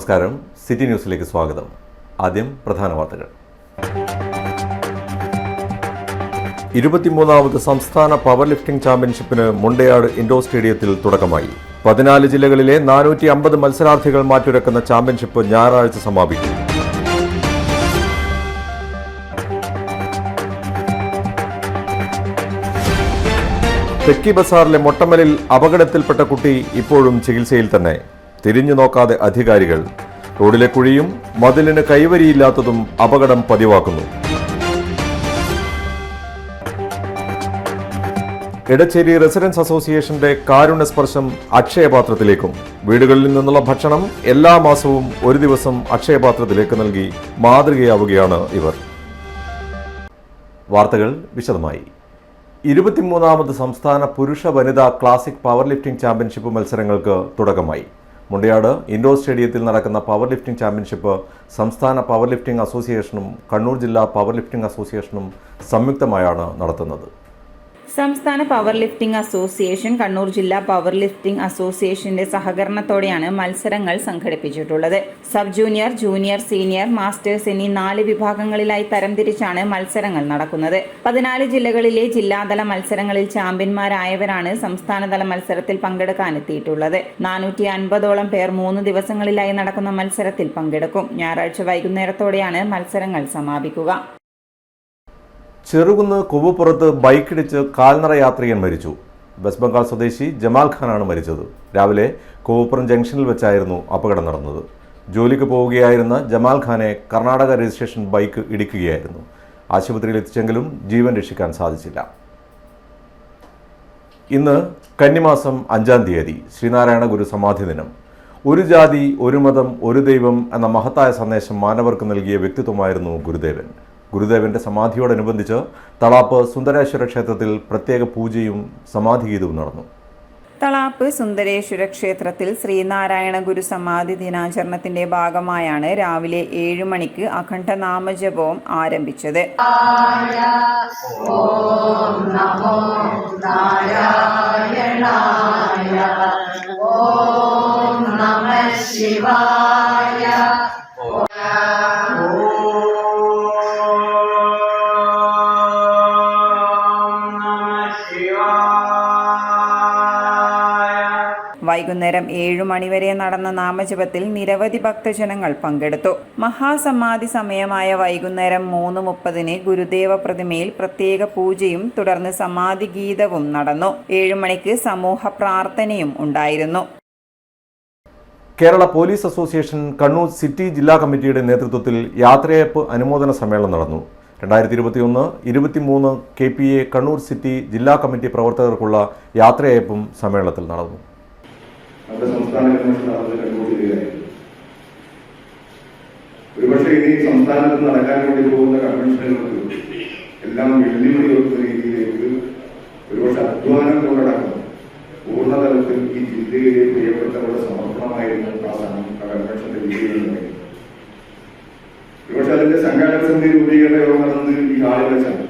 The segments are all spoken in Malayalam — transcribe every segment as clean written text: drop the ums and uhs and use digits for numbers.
നമസ്കാരം, സിറ്റി ന്യൂസിലേക്ക് സ്വാഗതം. ആദ്യം പ്രധാന വാർത്തകൾ. 23ാമത് സംസ്ഥാന പവർ ലിഫ്റ്റിംഗ് ചാമ്പ്യൻഷിപ്പിന് മുണ്ടയാട് ഇൻഡോർ സ്റ്റേഡിയത്തിൽ തുടക്കമായി. 14 ജില്ലകളിലെ 450 മത്സരാർത്ഥികൾ മാറ്റുരക്കുന്ന ചാമ്പ്യൻഷിപ്പ് ഞായറാഴ്ച സമാപിക്കും. തെക്കി ബസാറിലെ മൊട്ടമ്മലിൽ അപകടത്തിൽപ്പെട്ട കുട്ടി ഇപ്പോഴും ചികിത്സയിൽ തന്നെ. തിരിഞ്ഞു നോക്കാതെ അധികാരികൾ. റോഡിലെ കുഴിയും മതിലിന് കൈവരിയില്ലാത്തതും അപകടം പതിവാക്കുന്നു. എടച്ചേരി റെസിഡൻസ് അസോസിയേഷന്റെ കാരുണ്യസ്പർശം അക്ഷയപാത്രത്തിലേക്കും. വീടുകളിൽ നിന്നുള്ള ഭക്ഷണം എല്ലാ മാസവും ഒരു ദിവസം അക്ഷയപാത്രത്തിലേക്ക് നൽകി മാതൃകയാവുകയാണ് ഇവർ. വാർത്തകൾ വിശദമായി. 23ാമത് സംസ്ഥാന പുരുഷ വനിതാ ക്ലാസിക് പവർ ലിഫ്റ്റിംഗ് ചാമ്പ്യൻഷിപ്പ് മത്സരങ്ങൾക്ക് തുടക്കമായി. മുണ്ടയാട് ഇൻഡോർ സ്റ്റേഡിയത്തിൽ നടക്കുന്ന പവർ ലിഫ്റ്റിംഗ് ചാമ്പ്യൻഷിപ്പ് സംസ്ഥാന പവർ ലിഫ്റ്റിംഗ് അസോസിയേഷനും കണ്ണൂർ ജില്ലാ പവർ ലിഫ്റ്റിംഗ് അസോസിയേഷനും സംയുക്തമായാണ് നടത്തുന്നത്. സംസ്ഥാന പവർ ലിഫ്റ്റിംഗ് അസോസിയേഷൻ, കണ്ണൂർ ജില്ലാ പവർ ലിഫ്റ്റിംഗ് അസോസിയേഷന്റെ സഹകരണത്തോടെയാണ് മത്സരങ്ങൾ സംഘടിപ്പിച്ചിട്ടുള്ളത്. Sub junior, junior, senior, masters എന്നീ 4 വിഭാഗങ്ങളിലായി തരംതിരിച്ചാണ് മത്സരങ്ങൾ നടക്കുന്നത്. 14 ജില്ലകളിലെ ജില്ലാതല മത്സരങ്ങളിൽ ചാമ്പ്യന്മാരായവരാണ് സംസ്ഥാനതല മത്സരത്തിൽ പങ്കെടുക്കാനെത്തിയിട്ടുള്ളത്. 450ഓളം പേർ 3 ദിവസങ്ങളിലായി നടക്കുന്ന മത്സരത്തിൽ പങ്കെടുക്കും. ഞായറാഴ്ച വൈകുന്നേരത്തോടെയാണ് മത്സരങ്ങൾ സമാപിക്കുക. ചെറുകുന്ന് കൊവ്വുപുറത്ത് ബൈക്കിടിച്ച് കാൽനട യാത്രികൻ മരിച്ചു. വെസ്റ്റ് ബംഗാൾ സ്വദേശി ജമാൽ ഖാനാണ് മരിച്ചത്. രാവിലെ കൊവ്വുപുറം ജംഗ്ഷനിൽ വെച്ചായിരുന്നു അപകടം നടന്നത്. ജോലിക്ക് പോവുകയായിരുന്ന ജമാൽ ഖാനെ കർണാടക രജിസ്ട്രേഷൻ ബൈക്ക് ഇടിക്കുകയായിരുന്നു. ആശുപത്രിയിൽ എത്തിച്ചെങ്കിലും ജീവൻ രക്ഷിക്കാൻ സാധിച്ചില്ല. ഇന്ന് കന്നിമാസം 5-ാം തീയതി, ശ്രീനാരായണ ഗുരു സമാധി ദിനം. ഒരു ജാതി, ഒരു മതം, ഒരു ദൈവം എന്ന മഹത്തായ സന്ദേശം മാനവർക്ക് നൽകിയ വ്യക്തിത്വമായിരുന്നു ഗുരുദേവൻ. ഗുരുദേവന്റെ സമാധിയോടനുബന്ധിച്ച് തളാപ്പ് സുന്ദരേശ്വര ക്ഷേത്രത്തിൽ പ്രത്യേക പൂജയും സമാധിഗീതവും നടന്നു. തളാപ്പ് സുന്ദരേശ്വര ക്ഷേത്രത്തിൽ ശ്രീനാരായണ ഗുരു സമാധി ദിനാചരണത്തിന്റെ ഭാഗമായാണ് രാവിലെ 7 മണിക്ക് അഖണ്ഡ നാമജപവും ആരംഭിച്ചത്. ഓം നമോ നാരായണായ, ഓം നമഃ ശിവായ. വൈകുന്നേരം 7 മണിവരെ നടന്ന നാമജപത്തിൽ നിരവധി ഭക്തജനങ്ങൾ പങ്കെടുത്തു. മഹാസമാധി സമയമായ വൈകുന്നേരം 3:30 ഗുരുദേവ പ്രതിമയിൽ പ്രത്യേക പൂജയും തുടർന്ന് സമാധി ഗീതവും നടന്നു. 7 മണിക്ക് സമൂഹ പ്രാർത്ഥനയും ഉണ്ടായിരുന്നു. Kerala police association Kannur city ജില്ലാ കമ്മിറ്റിയുടെ നേതൃത്വത്തിൽ യാത്രയയപ്പ് അനുമോദന സമ്മേളനം നടന്നു. 2021-23 KPA കണ്ണൂർ സിറ്റി ജില്ലാ കമ്മിറ്റി പ്രവർത്തകർക്കുള്ള യാത്രയയപ്പും സമ്മേളനത്തിൽ നടന്നു. നമ്മുടെ സംസ്ഥാന കൺവെൻഷൻ നടന്നത് കണ്ണൂർ ജില്ലയിലായിരുന്നു. ഒരുപക്ഷെ ഇനി സംസ്ഥാനത്ത് നടക്കാൻ വേണ്ടി പോകുന്ന കൺവെൻഷനുകൾക്ക് എല്ലാം വെല്ലുവിളി കൊടുക്കുന്ന രീതിയിലേക്ക് ഒരുപക്ഷെ അധ്വാനം കൊണ്ടടക്കം പൂർണ്ണതലത്തിൽ ഈ ജില്ലയിലെ പ്രിയപ്പെട്ടവരുടെ സമർപ്പണമായിരുന്നു ആ കൺവെൻഷന്റെ വിജയം. ഒരുപക്ഷെ അതിന്റെ സംഘാടക സമിതി രൂപീകരണ യോഗം നടന്നത് ഈ ഹാളിൽ വെച്ചാണ്.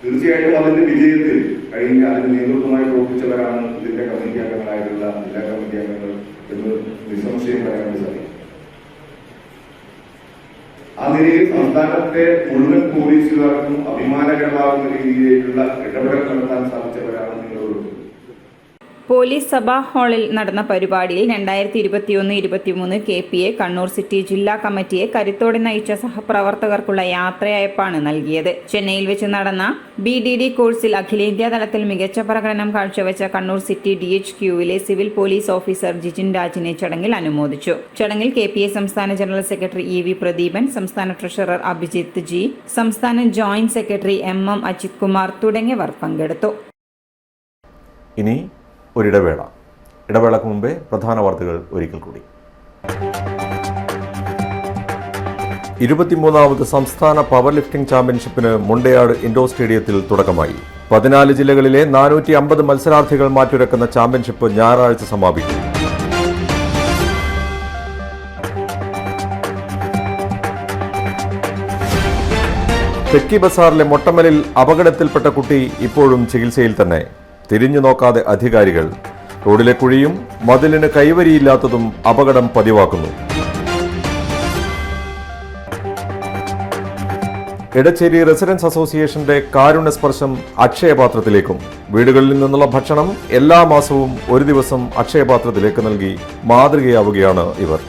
തീർച്ചയായിട്ടും അതിന്റെ വിജയത്തിൽ കഴിഞ്ഞ അതിന് നേതൃത്വമായി പ്രവർത്തിച്ചവരാണ് ഇതിന്റെ കമ്മിറ്റി അംഗങ്ങളായിട്ടുള്ള ജില്ലാ കമ്മിറ്റി അംഗങ്ങൾ എന്ന് നിസ്സംശയം പറയാൻ വേണ്ടി സാധിക്കും. ആ നിലയിൽ സംസ്ഥാനത്തെ മുഴുവൻ പോലീസുകാർക്കും അഭിമാനകരമാകുന്ന രീതിയിലേക്കുള്ള ഇടപെടൽ നടത്താൻ സാധിച്ചവരാണ് നിങ്ങളോട്. പോലീസ് സഭാ ഹാളിൽ നടന്ന പരിപാടിയിൽ 2021-23 KPA കണ്ണൂർ സിറ്റി ജില്ലാ കമ്മിറ്റിയെ കരുത്തോടെ നയിച്ച സഹപ്രവർത്തകർക്കുള്ള യാത്രയയപ്പാണ് നൽകിയത്. ചെന്നൈയിൽ വെച്ച് നടന്ന BDD കോഴ്സിൽ അഖിലേന്ത്യാ തലത്തിൽ മികച്ച പ്രകടനം കാഴ്ചവെച്ച കണ്ണൂർ സിറ്റി DHQവിലെ സിവിൽ പോലീസ് ഓഫീസർ ജിജിൻ രാജിനെ ചടങ്ങിൽ അനുമോദിച്ചു. ചടങ്ങിൽ KPA സംസ്ഥാന ജനറൽ സെക്രട്ടറി EV പ്രദീപൻ, സംസ്ഥാന ട്രഷറർ അഭിജിത്ത് G, സംസ്ഥാന joint secretary MM Ajith Kumar തുടങ്ങിയവർ പങ്കെടുത്തു. ഇനി ഇടവേളക്ക് മുമ്പേ പ്രധാന വാർത്തകൾ ഒരിക്കൽ കൂടി. 23ാമത് സംസ്ഥാന പവർ ലിഫ്റ്റിംഗ് ചാമ്പ്യൻഷിപ്പിന് മുണ്ടയാട് ഇൻഡോർ സ്റ്റേഡിയത്തിൽ തുടക്കമായി. 14 ജില്ലകളിലെ 450 മത്സരാർത്ഥികൾ മാറ്റുരക്കുന്ന ചാമ്പ്യൻഷിപ്പ് ഞായറാഴ്ച സമാപിക്കും. തെക്കി ബസാറിലെ മൊട്ടമ്മലിൽ അപകടത്തിൽപ്പെട്ട കുട്ടി ഇപ്പോഴും ചികിത്സയിൽ തന്നെ. തിരിഞ്ഞു നോക്കാതെ അധികാരികൾ. റോഡിലെ കുഴിയും മതിലിന് കൈവരിയില്ലാത്തതും അപകടം പതിവാക്കുന്നു. എടച്ചേരി റെസിഡൻസ് അസോസിയേഷന്റെ കാരുണ്യസ്പർശം അക്ഷയപാത്രത്തിലേക്കും. വീടുകളിൽ നിന്നുള്ള ഭക്ഷണം എല്ലാ മാസവും ഒരു ദിവസം അക്ഷയപാത്രത്തിലേക്ക് നൽകി മാതൃകയാവുകയാണ് ഇവർ.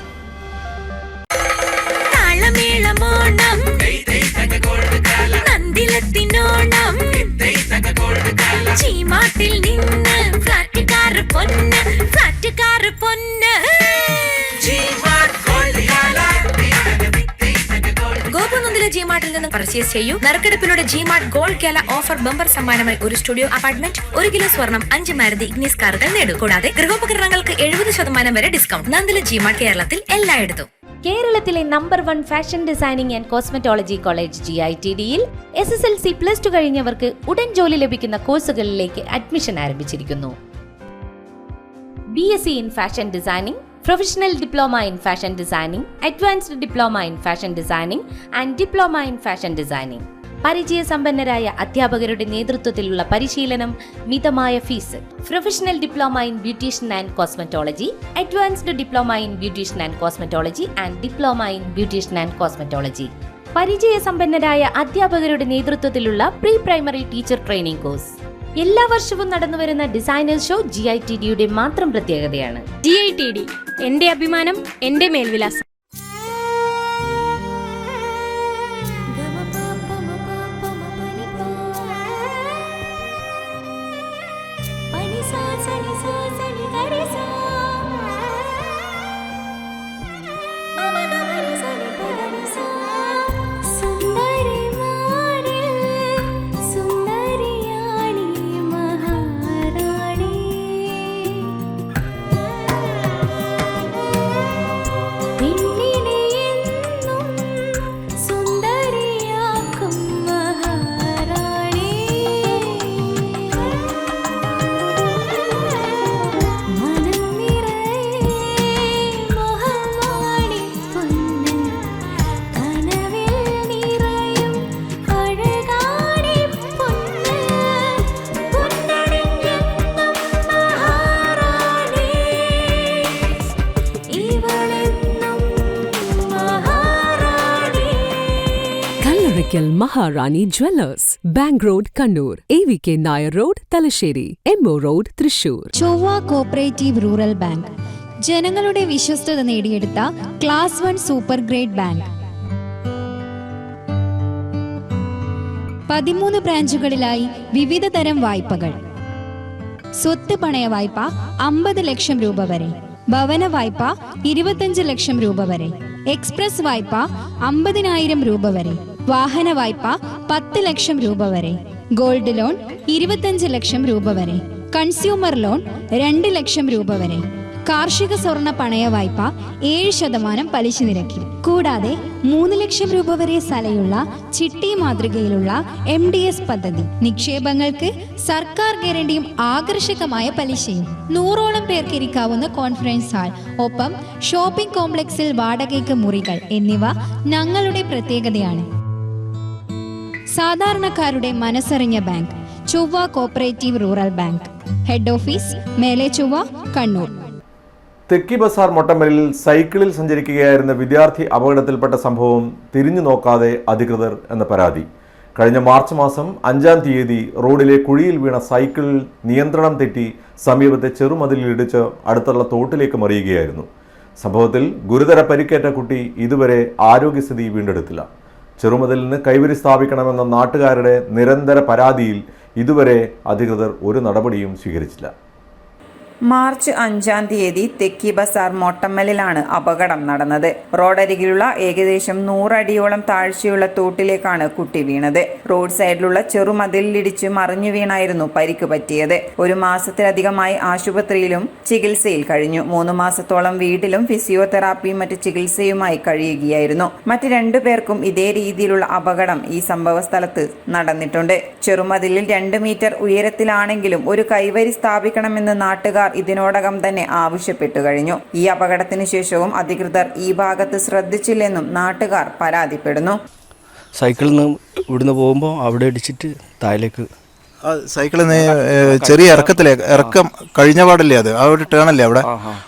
ജിമാർട്ടിൽ നിന്ന് പർച്ചേസ് ചെയ്യൂ. നറുക്കെടുപ്പിലൂടെ ജിമാർട്ട് ഗോൾഡ് കേല ഓഫർ ബമ്പർ സമ്മാനമായി ഒരു സ്റ്റുഡിയോ അപ്പാർട്ട്മെന്റ്, 1 കിലോ സ്വർണം, 5 മാരുതി ഇഗ്നിസ് കാറുകൾ നേടും. കൂടാതെ ഗൃഹോപകരണങ്ങൾക്ക് 70% വരെ ഡിസ്കൗണ്ട്. നന്ദില ജിമാർട്ട് കേരളത്തിൽ എല്ലായിടത്തും. കേരളത്തിലെ number 1 fashion designing and cosmetology college GITDയിൽ SSLC +2 കഴിഞ്ഞവർക്ക് ഉടൻ ജോലി ലഭിക്കുന്ന കോഴ്സുകളിലേക്ക് അഡ്മിഷൻ ആരംഭിച്ചിരിക്കുന്നു. BSc in Fashion Designing, Professional Diploma in Fashion Designing, Advanced Diploma in Fashion Designing and Diploma in Fashion Designing. പരിചയസമ്പന്നരായ അധ്യാപകരുടെ നേതൃത്വത്തിലുള്ള പരിശീലനം, മിതമായ fees. Professional diploma in beautician and cosmetology, advanced diploma in beautician and cosmetology and diploma in beautician and cosmetology. പരിചയസമ്പന്നരായ അധ്യാപകരുടെ നേതൃത്വത്തിലുള്ള pre primary teacher training course. എല്ലാ വർഷവും നടന്നുവരുന്ന ഡിസൈനേഴ്സ് ഷോ GITDയുടെ മാത്രം പ്രത്യേകതയാണ്. GITD എന്റെ അഭിമാനം, എന്റെ മേൽവിലാസം. Maharani Jewellers, Bank Road, Kannur, AVK Nair Road, Talasheri, MO Road, Thrissur. ചൊവ്വ കോപ്പറേറ്റീവ് റൂറൽ ബാങ്ക് ജനങ്ങളുടെ വിശ്വസ്തത നേടിയെടുത്ത ക്ലാസ് 1 സൂപ്പർ ഗ്രേഡ് ബാങ്ക്. 13 ബ്രാഞ്ചുകളിലായി വിവിധ തരം വായ്പകൾ. സ്വത്ത് പണയ വായ്പ 50 ലക്ഷം രൂപ വരെ, ഭവന വായ്പ 25 ലക്ഷം രൂപ വരെ, എക്സ്പ്രസ് വായ്പ 50,000 രൂപ വരെ, വാഹന വായ്പ 10 ലക്ഷം രൂപ വരെ, ഗോൾഡ് ലോൺ 25 ലക്ഷം രൂപ വരെ, കൺസ്യൂമർ ലോൺ 2 ലക്ഷം രൂപ വരെ, കാർഷിക സ്വർണ്ണ പണയ വായ്പ 7% പലിശ നിരക്കിൽ. കൂടാതെ 3 ലക്ഷം രൂപ വരെ സലയുള്ള ചിട്ടി മാതൃകയിലുള്ള MDS പദ്ധതി. നിക്ഷേപങ്ങൾക്ക് സർക്കാർ ഗ്യാരണ്ടിയും ആകർഷകമായ പലിശയും. 100ഓളം പേർക്ക് ഇരിക്കാവുന്ന കോൺഫറൻസ് ഹാൾ, ഒപ്പം ഷോപ്പിംഗ് കോംപ്ലക്സിൽ വാടകയ്ക്ക് മുറികൾ എന്നിവ ഞങ്ങളുടെ പ്രത്യേകതയാണ്. സാധാരണക്കാരുടെ മനസ്സറിഞ്ഞ ബാങ്ക് ചൊവ്വ cooperative rural bank. Head office മേലെ ചൊവ്വ, കണ്ണൂർ. തെക്കി ബസാർ മൊട്ടമ്മലിൽ സൈക്കിളിൽ സഞ്ചരിക്കുകയായിരുന്ന വിദ്യാർത്ഥി അപകടത്തിൽപ്പെട്ട സംഭവം തിരിഞ്ഞു നോക്കാതെ അധികൃതർ എന്ന പരാതി. കഴിഞ്ഞ മാർച്ച് മാസം 5-ാം തീയതി റോഡിലെ കുഴിയിൽ വീണ സൈക്കിളിൽ നിയന്ത്രണം തെറ്റി സമീപത്തെ ചെറുമതിലിടിച്ച് അടുത്തുള്ള തോട്ടിലേക്ക് മറിയുകയായിരുന്നു. സംഭവത്തിൽ ഗുരുതര പരിക്കേറ്റ കുട്ടി ഇതുവരെ ആരോഗ്യസ്ഥിതി വീണ്ടെടുത്തില്ല. ചെറുമതിലിന് കൈവരി സ്ഥാപിക്കണമെന്ന നാട്ടുകാരുടെ നിരന്തര പരാതിയിൽ ഇതുവരെ അധികൃതർ ഒരു നടപടിയും സ്വീകരിച്ചില്ല. മാർച്ച് 5-ാം തീയതി തെക്കി ബസാർ മൊട്ടമ്മലിലാണ് അപകടം നടന്നത്. റോഡരികിലുള്ള ഏകദേശം 100 അടിയോളം താഴ്ചയുള്ള തോട്ടിലേക്കാണ് കുട്ടി വീണത്. റോഡ് സൈഡിലുള്ള ചെറുമതിലിടിച്ച് മറിഞ്ഞു വീണായിരുന്നു പരിക്ക് പറ്റിയത്. 1 മാസത്തിലധികമായി ആശുപത്രിയിലും ചികിത്സയിൽ കഴിഞ്ഞു. 3 മാസത്തോളം വീട്ടിലും ഫിസിയോതെറാപ്പിയും മറ്റ് ചികിത്സയുമായി കഴിയുകയായിരുന്നു. മറ്റ് 2 പേർക്കും ഇതേ രീതിയിലുള്ള അപകടം ഈ സംഭവ സ്ഥലത്ത് നടന്നിട്ടുണ്ട്. ചെറുമതിലിൽ 2 മീറ്റർ ഉയരത്തിലാണെങ്കിലും ഒരു കൈവരി സ്ഥാപിക്കണമെന്ന് നാട്ടുകാർ ഇതിനോടകം തന്നെ ആവശ്യപ്പെട്ടു കഴിഞ്ഞു. ഈ അപകടത്തിന് ശേഷവും അധികൃതർ ഈ ഭാഗത്ത് ശ്രദ്ധിച്ചില്ലെന്നും നാട്ടുകാർ പരാതിപ്പെടുന്നു. സൈക്കിളിൽ നിന്ന് ഇവിടുന്ന് പോകുമ്പോൾ അവിടെ ഇടിച്ചിട്ട് താഴേക്ക് സൈക്കിളിൽ ചെറിയ ഇറക്കം കഴിഞ്ഞ പാടല്ലേ അത്, ആ ഒരു ടേണല്ലേ അവിടെ?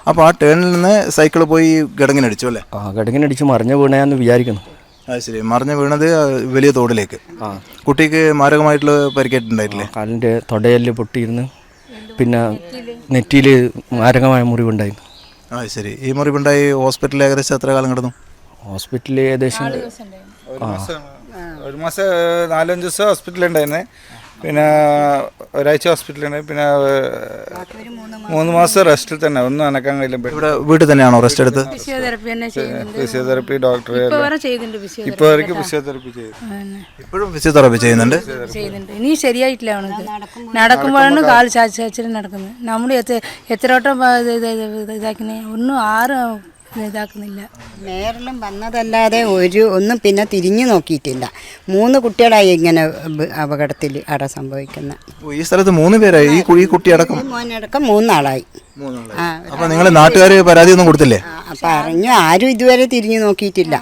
അപ്പോൾ ആ ടേണിൽ നിന്ന് സൈക്കിൾ പോയി ഗടങ്ങിനടിച്ചു അല്ലേ? ഗടങ്ങിനടിച്ച് മറിഞ്ഞു വീണയാന്ന് വിചാരിക്കുന്നു. അത് ശരി, മറിഞ്ഞു വീണത് വലിയ തോടിലേക്ക്. കുട്ടിക്ക് മാരകമായിട്ടുള്ള പരിക്കേറ്റുണ്ടായിട്ടില്ലേ? കാലിൻ്റെ തൊടയെല്ല് പൊട്ടിയിരുന്നു, പിന്നെ നെറ്റിയിൽ മാരകമായ മുറിവുണ്ടായിരുന്നു. ആ ശരി, ഈ മുറിവുണ്ടായി ഹോസ്പിറ്റലിൽ ഏകദേശം എത്ര കാലം കിടന്നു? ഹോസ്പിറ്റലിൽ ഏകദേശം ഒരു മാസം 4-5 ദിവസം ഹോസ്പിറ്റലുണ്ടായിരുന്നേ, പിന്നെ ഒരാഴ്ച ഹോസ്പിറ്റലുണ്ടായി, പിന്നെ 3 മാസം റെസ്റ്റിൽ തന്നെ, ഒന്നും അനക്കാൻ കഴിയില്ല. ഇവിടെ വീട്ടിൽ തന്നെയാണോ റെസ്റ്റ് എടുത്ത്? ഫിസിയോതെറപ്പി ഡോക്ടർ ഇപ്പോൾ വரைക്കും ഫിസിയോതെറപ്പി ഇപ്പോഴും ഫിസിയോതെറപ്പി ചെയ്യുന്നുണ്ട്. ഇനി ശരിയായിട്ടില്ല അവനത്. നടക്കുമ്പോഴാണ് കാൽ ചാച്ചിട്ട് നടക്കുന്നത്. നമ്മൾ എത്ര വട്ടം ഇതാക്കുന്നേ, ഒന്നും ആരും ഇതാക്കുന്നില്ല. നേരിലും വന്നതല്ലാതെ ഒന്നും പിന്നെ തിരിഞ്ഞു നോക്കിയിട്ടില്ല. 3 കുട്ടികളായി ഇങ്ങനെ അപകടത്തിൽ അവിടെ സംഭവിക്കുന്നത്. ഈ സ്ഥലത്ത് 3 പേരായി, ഈ കുട്ടി അടക്കം മോനടക്കം 3 ആളായി. അപ്പൊ നിങ്ങൾ നാട്ടുകാർ പരാതി ഒന്നും കൊടുത്തില്ലേ? പറഞ്ഞു, ആരും ഇതുവരെ തിരിഞ്ഞു നോക്കിയിട്ടില്ല.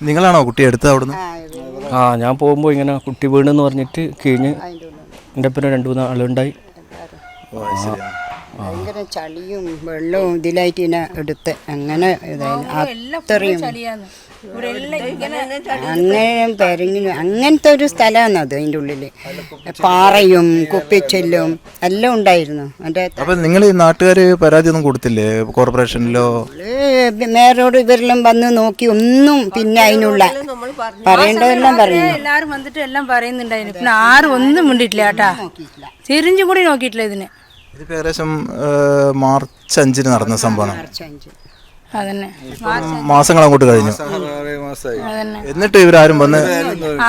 നിങ്ങളാണോ കുട്ടി എടുത്തത് അവിടുന്ന്? ഞാൻ പോകുമ്പോൾ ഇങ്ങനെ കുട്ടി വീണെന്ന് പറഞ്ഞിട്ട് കിഴിഞ്ഞ് എൻ്റെ പിന്നെ 2-3 ആളുണ്ടായി. ഭയങ്കര ചളിയും വെള്ളവും ഇതിലായിട്ട് ഇതിനെ എടുത്ത് അങ്ങനെ അത്രയും അങ്ങനെ പെരങ്ങിനും അങ്ങനത്തെ ഒരു സ്ഥലമാണ് അത്. അതിൻ്റെ ഉള്ളിൽ പാറയും കുപ്പിച്ചെല്ലും എല്ലാം ഉണ്ടായിരുന്നു. അപ്പം നിങ്ങൾ ഈ നാട്ടുകാർ പരാതി ഒന്നും കൊടുത്തില്ലേ കോർപ്പറേഷനിലോ? മേയറോട് ഇവരെല്ലാം വന്ന് നോക്കി ഒന്നും പിന്നെ അതിനുള്ള പറയേണ്ടതെല്ലാം പറയുന്നു. എല്ലാവരും വന്നിട്ട് എല്ലാം പറയുന്നുണ്ടായിരുന്നു, പിന്നെ ആരും ഒന്നും മിണ്ടിയിട്ടില്ല കേട്ടാ, തിരിഞ്ഞും കൂടി നോക്കിയിട്ടില്ല ഇതിന്. ഇതിപ്പോൾ ഏകദേശം മാർച്ച് 5 നടന്ന സംഭവമാണ്. അതന്നെ, മാസങ്ങൾ അങ്ങോട്ട് കഴിഞ്ഞു. എന്നിട്ട് ഇവരാരും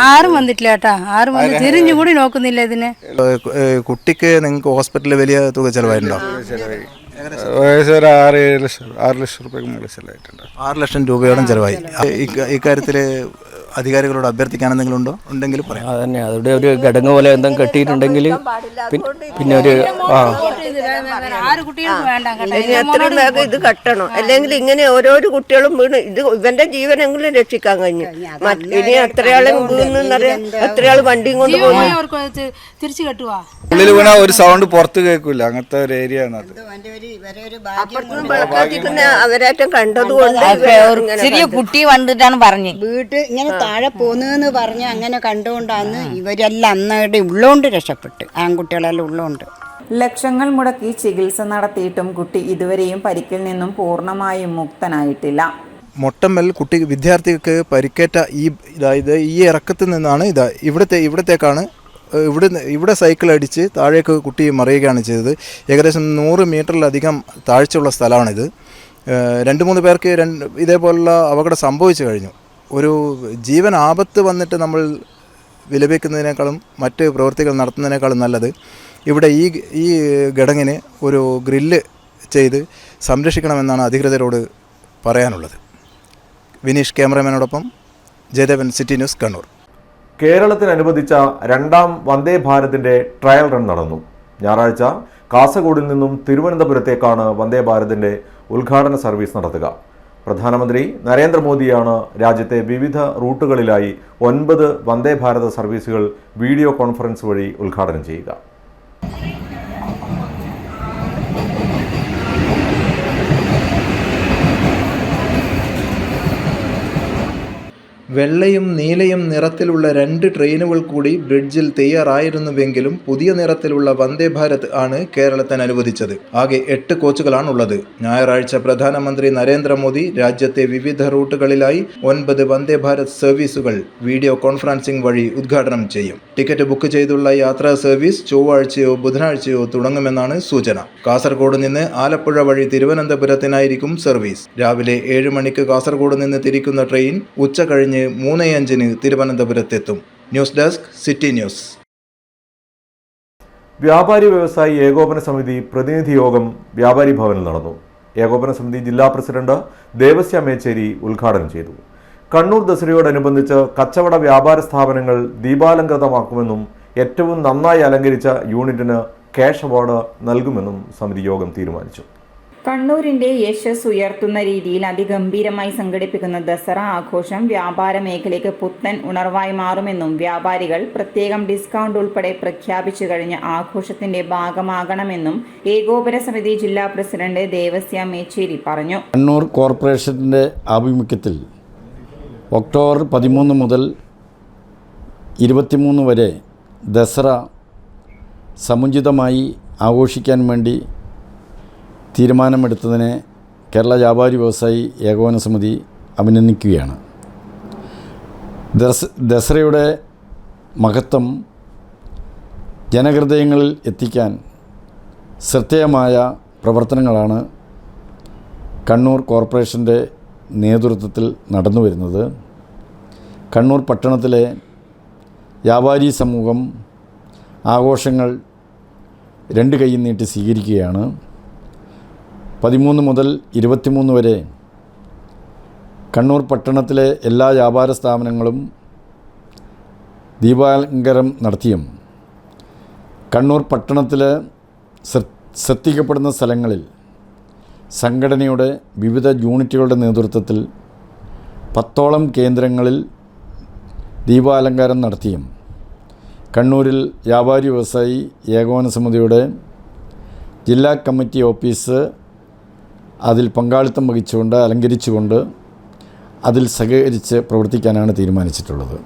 ആരും വന്നിട്ടില്ല കേട്ടാ, ആരും വന്ന് തിരിഞ്ഞു കൂടി നോക്കുന്നില്ല ഇതിന്. കുട്ടിക്ക് നിങ്ങൾക്ക് ഹോസ്പിറ്റലിൽ വലിയ തുക ചെലവായിട്ടുണ്ടോ? 6 ലക്ഷം രൂപയ്ക്ക് ചെലവായിട്ടുണ്ട്. 6 ലക്ഷം രൂപയോളം ചെലവായി. ഇക്കാര്യത്തിൽ അധികാരികളോട് അഭ്യർത്ഥിക്കാൻ എന്തെങ്കിലും ഉണ്ടോ? ഉണ്ടെങ്കിൽ പറയാം. അതന്നെ, അവിടെ ഒരു ഘടക പോലെ എന്തെങ്കിലും കെട്ടിയിട്ടുണ്ടെങ്കിൽ പിന്നെ ഒരു എത്രയും വേഗം ഇത് കെട്ടണം, അല്ലെങ്കിൽ ഇങ്ങനെ ഓരോരോ കുട്ടികളും വീണ് ഇത് ഇവന്റെ ജീവനെങ്കിലും രക്ഷിക്കാൻ കഴിഞ്ഞു. ഇനി എത്രയാളും വീണെന്നറിയാം, എത്രയാൾ വണ്ടിയും കൊണ്ട് പോകുന്നു. തിരിച്ചു കെട്ടുവാ, ഉള്ളിൽ വീണ ഒരു സൗണ്ട് പുറത്ത് കേൾക്കില്ല, അങ്ങനത്തെ ഒരു ഏരിയ ആണ് അത്. അപ്പുറത്തുനിന്ന് വിളക്കാത്തിക്കുന്ന അവരേറ്റം കണ്ടതുകൊണ്ട് ചെറിയ കുട്ടി വന്നിട്ടാണ് പറഞ്ഞു വീട്ടിൽ ഇങ്ങനെ താഴെ പോന്നെന്ന് പറഞ്ഞ് അങ്ങനെ കണ്ടുകൊണ്ടാണ് ഇവരെല്ലാം അന്നയുടെ ഉള്ളോണ്ട് രക്ഷപ്പെട്ട്, ആൺകുട്ടികളെല്ലാം ഉള്ളോണ്ട്. ലക്ഷങ്ങൾ മുടക്കി ചികിത്സ നടത്തിയിട്ടും കുട്ടി ഇതുവരെയും പരിക്കിൽ നിന്നും പൂർണ്ണമായും മുക്തനായിട്ടില്ല. മൊട്ടമ്മൽ വിദ്യാർത്ഥികൾക്ക് പരിക്കേറ്റ ഈ ഇറക്കത്തിൽ നിന്നാണ് ഇവിടത്തേക്കാണ് ഇവിടെ സൈക്കിൾ അടിച്ച് താഴേക്ക് കുട്ടി മറിയുകയാണ് ചെയ്തത്. ഏകദേശം 100 മീറ്ററിലധികം താഴ്ചയുള്ള സ്ഥലമാണിത്. 2-3 പേർക്ക് ഇതേപോലുള്ള അപകടം സംഭവിച്ചു കഴിഞ്ഞു. ഒരു ജീവൻ ആപത്ത് വന്നിട്ട് നമ്മൾ വിലപിക്കുന്നതിനേക്കാളും മറ്റ് പ്രവൃത്തികൾ നടത്തുന്നതിനേക്കാളും നല്ലത് ഇവിടെ ഈ ഘടങ്ങിന് ഒരു ഗ്രില്ല് ചെയ്ത് സംരക്ഷിക്കണമെന്നാണ് അധികൃതരോട് പറയാനുള്ളത്. വിനീഷ് ക്യാമറമാനോടൊപ്പം ജയദേവൻ, സിറ്റി ന്യൂസ്, കണ്ണൂർ. കേരളത്തിന് അനുവദിച്ച 2ാം വന്ദേ ഭാരതിന്റെ ട്രയൽ റൺ നടന്നു. ഞായറാഴ്ച കാസർഗോഡിൽ നിന്നും തിരുവനന്തപുരത്തേക്കാണ് വന്ദേ ഭാരതിന്റെ ഉദ്ഘാടന സർവീസ് നടത്തുക. പ്രധാനമന്ത്രി നരേന്ദ്രമോദിയാണ് രാജ്യത്തെ വിവിധ റൂട്ടുകളിലായി 9 വന്ദേ ഭാരത സർവീസുകൾ വീഡിയോ കോൺഫറൻസ് വഴി ഉദ്ഘാടനം ചെയ്യുക. വെള്ളയും നീലയും നിറത്തിലുള്ള 2 ട്രെയിനുകൾ കൂടി ബ്രിഡ്ജിൽ തയ്യാറായിരുന്നുവെങ്കിലും പുതിയ നിറത്തിലുള്ള വന്ദേ ഭാരത് ആണ് കേരളത്തിന് അനുവദിച്ചത്. ആകെ 8 കോച്ചുകളാണുള്ളത്. ഞായറാഴ്ച പ്രധാനമന്ത്രി നരേന്ദ്രമോദി രാജ്യത്തെ വിവിധ റൂട്ടുകളിലായി 9 വന്ദേ ഭാരത് സർവീസുകൾ വീഡിയോ കോൺഫറൻസിംഗ് വഴി ഉദ്ഘാടനം ചെയ്യും. ടിക്കറ്റ് ബുക്ക് ചെയ്തുള്ള യാത്രാ സർവീസ് ചൊവ്വാഴ്ചയോ ബുധനാഴ്ചയോ തുടങ്ങുമെന്നാണ് സൂചന. കാസർഗോഡ് നിന്ന് ആലപ്പുഴ വഴി തിരുവനന്തപുരത്തിനായിരിക്കും സർവീസ്. രാവിലെ 7 മണിക്ക് കാസർഗോഡ് നിന്ന് തിരിക്കുന്ന ട്രെയിൻ ഉച്ച കഴിഞ്ഞ് 3:05 തിരുവനന്തപുരത്തെത്തും. News desk, city news. വ്യാപാരി വ്യവസായി ഏകോപന സമിതി പ്രതിനിധി യോഗം വ്യാപാരി ഭവനിൽ നടന്നു. ഏകോപന സമിതി ജില്ലാ പ്രസിഡന്റ് ദേവസ്യ മേച്ചേരി ഉദ്ഘാടനം ചെയ്തു. കണ്ണൂർ ദസറയോടനുബന്ധിച്ച് കച്ചവട വ്യാപാര സ്ഥാപനങ്ങൾ ദീപാലങ്കൃതമാക്കുമെന്നും ഏറ്റവും നന്നായി അലങ്കരിച്ച യൂണിറ്റിന് ക്യാഷ് അവാർഡ് നൽകുമെന്നും സമിതി യോഗം തീരുമാനിച്ചു. കണ്ണൂരിന്റെ യശസ് ഉയർത്തുന്ന രീതിയിൽ അതിഗംഭീരമായി സംഘടിപ്പിക്കുന്ന ദസറ ആഘോഷം വ്യാപാര മേഖലയ്ക്ക് പുത്തൻ ഉണർവായി മാറുമെന്നും വ്യാപാരികൾ പ്രത്യേകം ഡിസ്കൗണ്ട് ഉൾപ്പെടെ പ്രഖ്യാപിച്ചു കഴിഞ്ഞ ആഘോഷത്തിന്റെ ഭാഗമാകണമെന്നും ഏകോപന സമിതി ജില്ലാ പ്രസിഡന്റ് ദേവസ്യ മേച്ചേരി പറഞ്ഞു. കണ്ണൂർ കോർപ്പറേഷന്റെ ആഭിമുഖ്യത്തിൽ ഒക്ടോബർ 13 മുതൽ 23 വരെ ദസറ സമുചിതമായി ആഘോഷിക്കാൻ വേണ്ടി തീരുമാനമെടുത്തതിനെ കേരള വ്യാപാരി വ്യവസായി ഏകോപന സമിതി അഭിനന്ദിക്കുകയാണ്. ദസറയുടെ മഹത്വം ജനഹൃദയങ്ങളിൽ എത്തിക്കാൻ ശ്രദ്ധേയമായ പ്രവർത്തനങ്ങളാണ് കണ്ണൂർ കോർപ്പറേഷൻ്റെ നേതൃത്വത്തിൽ നടന്നു വരുന്നത്. കണ്ണൂർ പട്ടണത്തിലെ വ്യാപാരി സമൂഹം ആഘോഷങ്ങൾ രണ്ട് കൈ നീട്ടി സ്വീകരിക്കുകയാണ്. 13 മുതൽ 23 വരെ കണ്ണൂർ പട്ടണത്തിലെ എല്ലാ വ്യാപാര സ്ഥാപനങ്ങളും ദീപാലങ്കാരം നടത്തിയും കണ്ണൂർ പട്ടണത്തിലെ ശ്രദ്ധിക്കപ്പെടുന്ന സ്ഥലങ്ങളിൽ സംഘടനയുടെ വിവിധ യൂണിറ്റുകളുടെ നേതൃത്വത്തിൽ 10ഓളം കേന്ദ്രങ്ങളിൽ ദീപാലങ്കാരം നടത്തിയും കണ്ണൂരിൽ വ്യാപാരി വ്യവസായി ഏകോപന സമിതിയുടെ ജില്ലാ കമ്മിറ്റി ഓഫീസ് അതിൽ പങ്കാളിത്തം വഹിച്ചുകൊണ്ട് അലങ്കരിച്ചുകൊണ്ട് അതിൽ സഹകരിച്ച് പ്രവർത്തിക്കാനാണ് തീരുമാനിച്ചിട്ടുള്ളത്.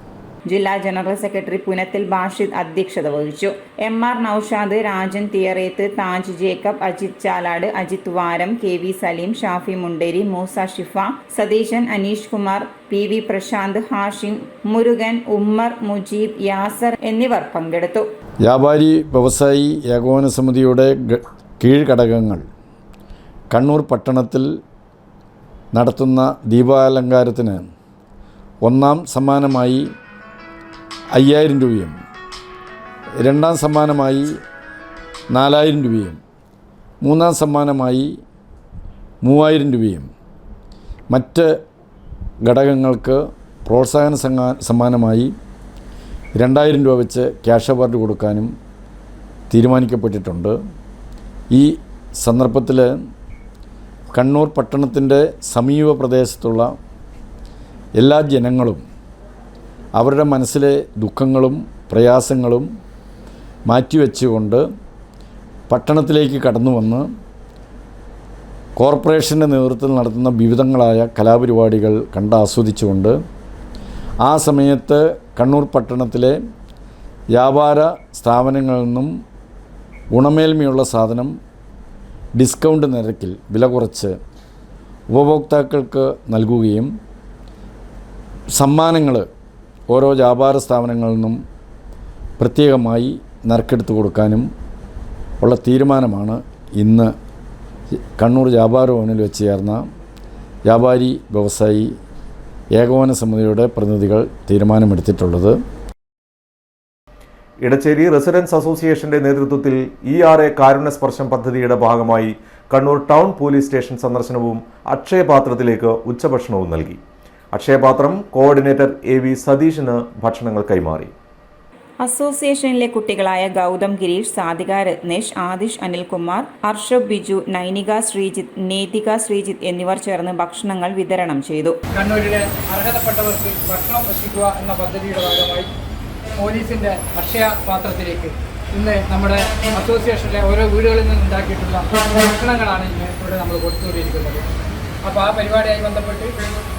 ജില്ലാ ജനറൽ സെക്രട്ടറി പുനത്തിൽ ബാഷിദ് അധ്യക്ഷത വഹിച്ചു. MR നൌഷാദ്, രാജൻ തിയറേത്ത്, താജ് ജേക്കബ്, അജിത് ചാലാട്, അജിത് വാരം, KV സലീം, ഷാഫി മുണ്ടേരി, മൂസ ഷിഫ, സതീശൻ, അനീഷ് കുമാർ, PV പ്രശാന്ത്, ഹാഷിം, മുരുകൻ, ഉമ്മർ, മുജീബ്, യാസർ എന്നിവർ പങ്കെടുത്തു. വ്യാപാരി വ്യവസായി ഏകോപന സമിതിയുടെ കീഴ്ഘടകങ്ങൾ കണ്ണൂർ പട്ടണത്തിൽ നടത്തുന്ന ദീപാലങ്കാരത്തിന് ഒന്നാം സമ്മാനമായി 5000 രൂപയും രണ്ടാം സമ്മാനമായി 4000 രൂപയും മൂന്നാം സമ്മാനമായി 3000 രൂപയും മറ്റ് ഘടകങ്ങൾക്ക് പ്രോത്സാഹന സമ്മാനമായി 2000 രൂപ വെച്ച് ക്യാഷ് അവാർഡ് കൊടുക്കാനും തീരുമാനിക്കപ്പെട്ടിട്ടുണ്ട്. ഈ സന്ദർഭത്തിൽ കണ്ണൂർ പട്ടണത്തിൻ്റെ സമീപ പ്രദേശത്തുള്ള എല്ലാ ജനങ്ങളും അവരുടെ മനസ്സിലെ ദുഃഖങ്ങളും പ്രയാസങ്ങളും മാറ്റിവെച്ചുകൊണ്ട് പട്ടണത്തിലേക്ക് കടന്നു വന്ന് കോർപ്പറേഷൻ്റെ നേതൃത്വത്തിൽ നടത്തുന്ന വിവിധങ്ങളായ കലാപരിപാടികൾ കണ്ടാസ്വദിച്ചുകൊണ്ട് ആ സമയത്ത് കണ്ണൂർ പട്ടണത്തിലെ വ്യാപാര സ്ഥാപനങ്ങളിൽ നിന്നും ഗുണമേന്മയുള്ള സാധനം ഡിസ്കൗണ്ട് നിരക്കിൽ വില കുറച്ച് ഉപഭോക്താക്കൾക്ക് നൽകുകയും സമ്മാനങ്ങൾ ഓരോ വ്യാപാര സ്ഥാപനങ്ങളിൽ നിന്നും പ്രത്യേകമായി നറുക്കെടുത്ത് കൊടുക്കാനും ഉള്ള തീരുമാനമാണ് ഇന്ന് കണ്ണൂർ വ്യാപാര ഭവനിൽ വെച്ച് ചേർന്ന വ്യാപാരി വ്യവസായി ഏകോപന സമിതിയുടെ പ്രതിനിധികൾ തീരുമാനമെടുത്തിട്ടുള്ളത്. ഇടച്ചേരി റെസിഡൻസ് അസോസിയേഷന്റെ നേതൃത്വത്തിൽ ERA കാരുണ്യസ്പർശം പദ്ധതിയുടെ ഭാഗമായി കണ്ണൂർ ടൗൺ പോലീസ് സ്റ്റേഷൻ സന്ദർശനവും അക്ഷയപാത്രത്തിലേക്ക് ഉച്ചഭക്ഷണവും നൽകി. അക്ഷയപാത്രം കോർഡിനേറ്റർ AV സതീഷിന് ഭക്ഷണങ്ങൾ കൈമാറി. അസോസിയേഷനിലെ കുട്ടികളായ ഗൗതം ഗിരീഷ്, സാധിക രത്നേഷ്, ആദിഷ് അനിൽകുമാർ, അർഷബ് ബിജു, നൈനിക ശ്രീജിത്ത്, നേതിക ശ്രീജിത്ത് എന്നിവർ ചേർന്ന് ഭക്ഷണങ്ങൾ വിതരണം ചെയ്തു. കണ്ണൂരിലെ അർഹതപ്പെട്ടവർക്ക് ഭക്ഷണം എത്തിക്കുക എന്ന പദ്ധതിയുടെ ഭാഗമായി പോലീസിൻ്റെ അക്ഷയ പാത്രത്തിലേക്ക് ഇന്ന് നമ്മുടെ അസോസിയേഷനിലെ ഓരോ വീടുകളിൽ നിന്ന് ഉണ്ടാക്കിയിട്ടുള്ള ഭക്ഷണങ്ങളാണ് ഇന്ന് ഇവിടെ നമ്മൾ കൊടുത്തുകൊണ്ടിരിക്കുന്നത്. അപ്പോൾ ആ പരിപാടിയായി ബന്ധപ്പെട്ട്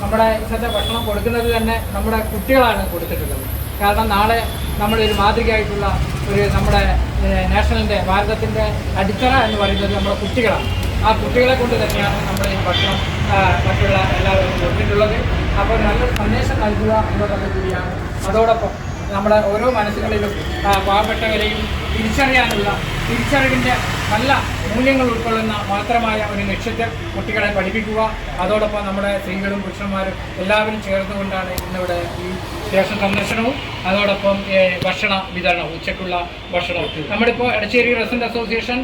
നമ്മുടെ ഇന്നത്തെ ഭക്ഷണം കൊടുക്കുന്നത് തന്നെ നമ്മുടെ കുട്ടികളാണ് കൊടുത്തിട്ടുള്ളത്. കാരണം നാളെ നമ്മളൊരു മാതൃകയായിട്ടുള്ള നമ്മുടെ നാഷണലിൻ്റെ ഭാരതത്തിൻ്റെ അടിത്തറ എന്ന് പറയുന്നത് നമ്മുടെ കുട്ടികളാണ്. ആ കുട്ടികളെ കൊണ്ട് തന്നെയാണ് നമ്മൾ ഈ ഭക്ഷണം മറ്റുള്ള എല്ലാവരും കൊടുത്തിട്ടുള്ളത്. അപ്പോൾ നല്ലൊരു സന്ദേശം നൽകുക എന്നുള്ളത് കൂടിയാണ്. അതോടൊപ്പം നമ്മുടെ ഓരോ മനസ്സുകളിലും പാവപ്പെട്ടവരെയും തിരിച്ചറിവിൻ്റെ നല്ല മൂല്യങ്ങൾ ഉൾക്കൊള്ളുന്ന മാത്രമായ ഒരു ലക്ഷ്യത്തെ കുട്ടികളെ പഠിപ്പിക്കുക. അതോടൊപ്പം നമ്മുടെ സ്ത്രീകളും പുരുഷന്മാരും എല്ലാവരും ചേർന്നുകൊണ്ടാണ് ഇന്നിവിടെ ഈ സ്റ്റേഷൻ സന്ദർശനവും അതോടൊപ്പം ഭക്ഷണ വിതരണവും ഉച്ചയ്ക്കുള്ള ഭക്ഷണവും. നമ്മളിപ്പോൾ എടച്ചേരി റെസിഡൻസ് അസോസിയേഷൻ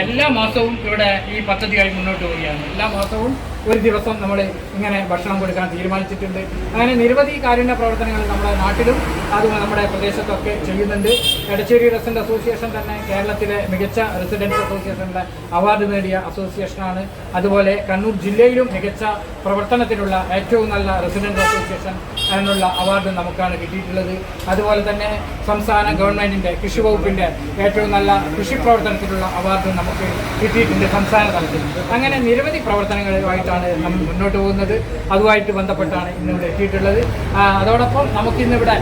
എല്ലാ മാസവും ഇവിടെ ഈ പദ്ധതിയായി മുന്നോട്ട് പോവുകയാണ്. എല്ലാ മാസവും ഒരു ദിവസം നമ്മൾ ഇങ്ങനെ ഭക്ഷണം കൊടുക്കാൻ തീരുമാനിച്ചിട്ടുണ്ട്. അങ്ങനെ നിരവധി കാരുണ്യ പ്രവർത്തനങ്ങൾ നമ്മുടെ നാട്ടിലും അതും നമ്മുടെ പ്രദേശത്തൊക്കെ ചെയ്യുന്നുണ്ട്. എടച്ചേരി റെസിഡൻറ്റ് അസോസിയേഷൻ തന്നെ കേരളത്തിലെ മികച്ച റെസിഡൻസ് അസോസിയേഷൻ്റെ അവാർഡ് നേടിയ അസോസിയേഷനാണ്. അതുപോലെ കണ്ണൂർ ജില്ലയിലും മികച്ച പ്രവർത്തനത്തിനുള്ള ഏറ്റവും നല്ല റെസിഡൻസ് അസോസിയേഷൻ എന്നുള്ള അവാർഡ് നമുക്കാണ് കിട്ടിയിട്ടുള്ളത്. അതുപോലെ തന്നെ സംസ്ഥാന ഗവൺമെൻറ്റിൻ്റെ കൃഷി വകുപ്പിൻ്റെ ഏറ്റവും നല്ല കൃഷി പ്രവർത്തനത്തിനുള്ള അവാർഡ് നമുക്ക് കിട്ടിയിട്ടുണ്ട് സംസ്ഥാന തലത്തിൽ. അങ്ങനെ നിരവധി പ്രവർത്തനങ്ങളുമായിട്ടാണ് നമ്മൾ മുന്നോട്ട് പോകുന്നത്. അതുമായിട്ട് ബന്ധപ്പെട്ടാണ് ഇന്നിവിടെ എത്തിയിട്ടുള്ളത്. അതോടൊപ്പം നമുക്കിന്നിവിടെ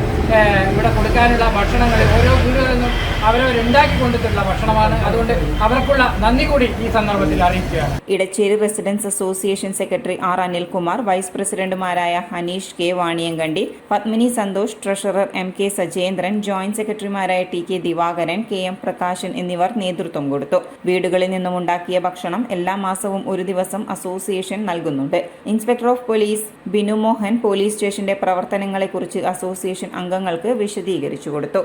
കൊടുക്കാനുള്ള ഭക്ഷണങ്ങൾ ഓരോ വീടുകളിൽ നിന്നും അവരവരുണ്ടാക്കി കൊണ്ടിട്ടുള്ള ഭക്ഷണമാണ്. അതുകൊണ്ട് അവർക്കുള്ള നന്ദി കൂടി ഈ സന്ദർഭത്തിൽ അറിയിക്കുകയാണ്. Edachery residence association secretary R Anilkumar, vice പ്രസിഡന്റുമാരായ Haneesh K Vaniyankandi, Padmini Santhosh, treasurer M K Sajendran, joint സെക്രട്ടറിമാരായ T K Divakaran, K M Prakashan എന്നിവർ നേതൃത്വം കൊടുത്തു. വീടുകളിൽ നിന്നും ഉണ്ടാക്കിയ ഭക്ഷണം എല്ലാ മാസവും ഒരു ദിവസം അസോസിയേഷൻ നൽകുന്നുണ്ട്. Inspector of police Binu Mohan police സ്റ്റേഷന്റെ പ്രവർത്തനങ്ങളെക്കുറിച്ച് അസോസിയേഷൻ അംഗങ്ങൾക്ക് വിശദീകരിച്ചു കൊടുത്തു.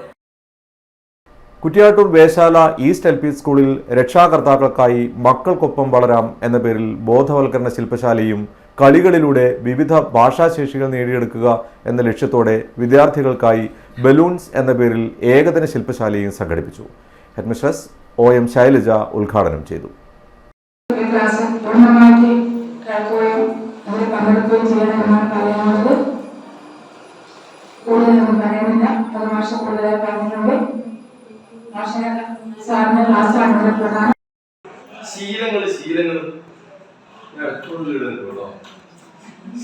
കുറ്റിയാട്ടൂർ വേശാല ഈസ്റ്റ് LP സ്കൂളിൽ രക്ഷാകർത്താക്കൾക്കായി മക്കൾക്കൊപ്പം വളരാം എന്ന പേരിൽ ബോധവൽക്കരണ ശില്പശാലയും കളികളിലൂടെ വിവിധ ഭാഷാശേഷികൾ നേടിയെടുക്കുക എന്ന ലക്ഷ്യത്തോടെ വിദ്യാർത്ഥികൾക്കായി ബലൂൺസ് എന്ന പേരിൽ ഏകദിന ശില്പശാലയും സംഘടിപ്പിച്ചു. ഹെഡ്മിസ്ട്രസ് OM ശൈലജ ഉദ്ഘാടനം ചെയ്തു.